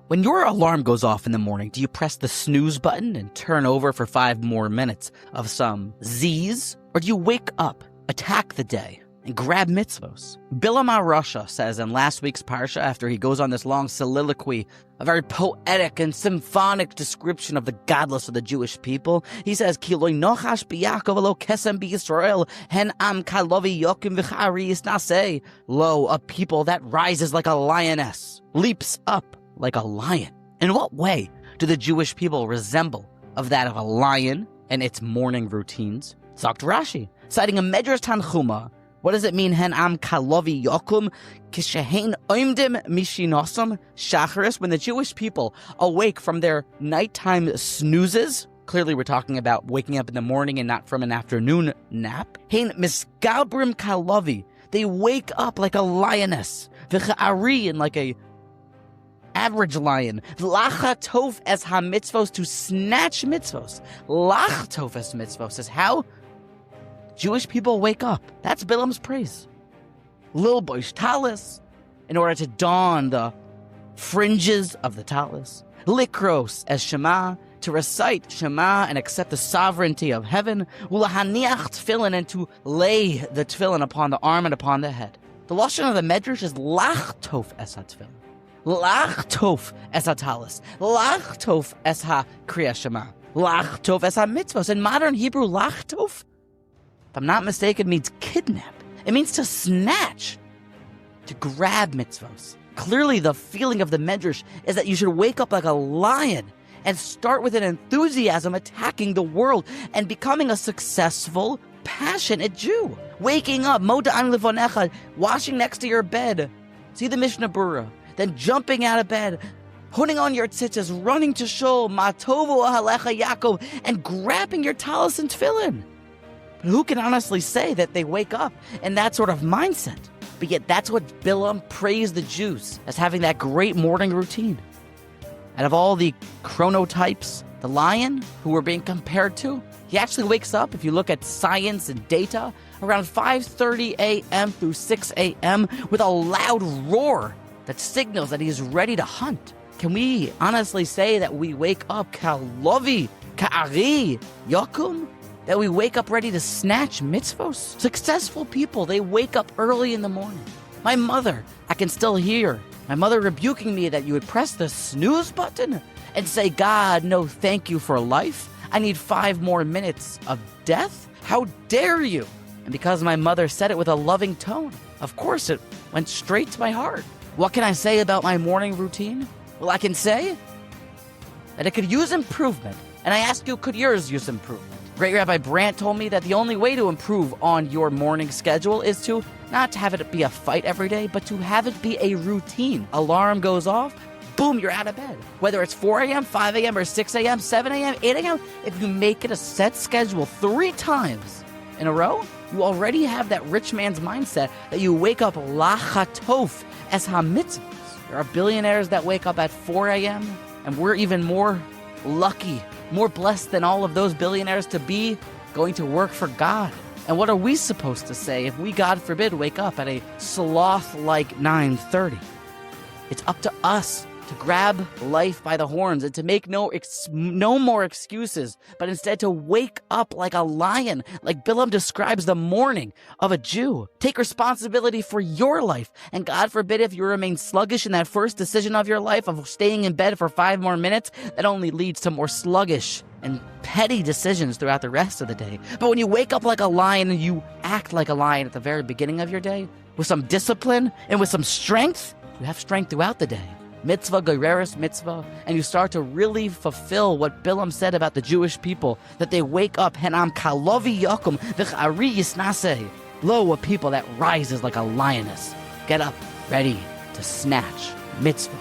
When your alarm goes off in the morning, do you press the snooze button and turn over for 5 more minutes of some Z's? Or do you wake up, attack the day, and grab mitzvos? Bilaam Rasha says in last week's parsha, after he goes on this long soliloquy, a very poetic and symphonic description of the godless of the Jewish people, he says, Ki lo nochash b'Yaakov lo kesem b'Yisrael, hen am kalovi yokim v'chari yisnaseh. Lo, a people that rises like a lioness, leaps up like a lion. In what way do the Jewish people resemble of that of a lion and its morning routines? Sagt Rashi, citing a Midrash Tanchuma, what does it mean, hen am kalovi yokum, kishehein oimdim mishinosam shacharis, when the Jewish people awake from their nighttime snoozes? Clearly we're talking about waking up in the morning and not from an afternoon nap. Hein misgalbrim kalovi, they wake up like a lioness, v'cha'ari, and like a average lion. Lachtof as hamitzvos, to snatch mitzvos. Lachtof as mitzvos is how Jewish people wake up. That's Bilaam's praise. Lil boish tallis, in order to don the fringes of the tallis. Likros as Shema, to recite Shema and accept the sovereignty of heaven. Ulahaniach tefillin, and to lay the tefillin upon the arm and upon the head. The lashon of the Midrash is lachtof es ha-tefillin. Lachtof es ha-tallis, lachtof es ha-kriya Shema, lachtof es ha-mitzvos. In modern Hebrew, lachtof, if I'm not mistaken, means kidnap. It means to snatch, to grab mitzvos. Clearly, the feeling of the Midrash is that you should wake up like a lion and start with an enthusiasm attacking the world and becoming a successful, passionate Jew. Waking up, moda'an levonecha, washing next to your bed. See the Mishnah Berurah. Then jumping out of bed, putting on your tzitzis, running to shul, matovu ahalecha Yaakov, and grabbing your tallis and tefillin. But who can honestly say that they wake up in that sort of mindset? But yet that's what Bilaam praised the Jews as having, that great morning routine. Out of all the chronotypes, the lion who we're being compared to, he actually wakes up, if you look at science and data, around 5:30 a.m. through 6 a.m. with a loud roar that signals that he is ready to hunt. Can we honestly say that we wake up kalovi, ka'ari, yakum? That we wake up ready to snatch mitzvos? Successful people, they wake up early in the morning. My mother, I can still hear my mother rebuking me that you would press the snooze button and say, God, no thank you for life. I need 5 more minutes of death? How dare you? And because my mother said it with a loving tone, of course it went straight to my heart. What can I say about my morning routine? Well, I can say that it could use improvement. And I ask you, could yours use improvement? Great Rabbi Brandt told me that the only way to improve on your morning schedule is to not to have it be a fight every day, but to have it be a routine. Alarm goes off, boom, you're out of bed. Whether it's 4 a.m., 5 a.m., or 6 a.m., 7 a.m., 8 a.m., if you make it a set schedule 3 times in a row, you already have that rich man's mindset that you wake up lachtof as hamitzvos. There are billionaires that wake up at 4 a.m., and we're even more lucky, more blessed than all of those billionaires to be going to work for God. And what are we supposed to say if we, God forbid, wake up at a sloth-like 9:30? It's up to us to grab life by the horns and to make no more excuses, but instead to wake up like a lion, like Bilaam describes the morning of a Jew. Take responsibility for your life, and God forbid if you remain sluggish in that first decision of your life of staying in bed for 5 more minutes, that only leads to more sluggish and petty decisions throughout the rest of the day. But when you wake up like a lion and you act like a lion at the very beginning of your day, with some discipline and with some strength, you have strength throughout the day. Mitzvah, gereris mitzvah, and you start to really fulfill what Bilaam said about the Jewish people, that they wake up, henam kalovi yakum, v'chari yisnaseh. Lo, a people that rises like a lioness. Get up, ready to snatch mitzvah.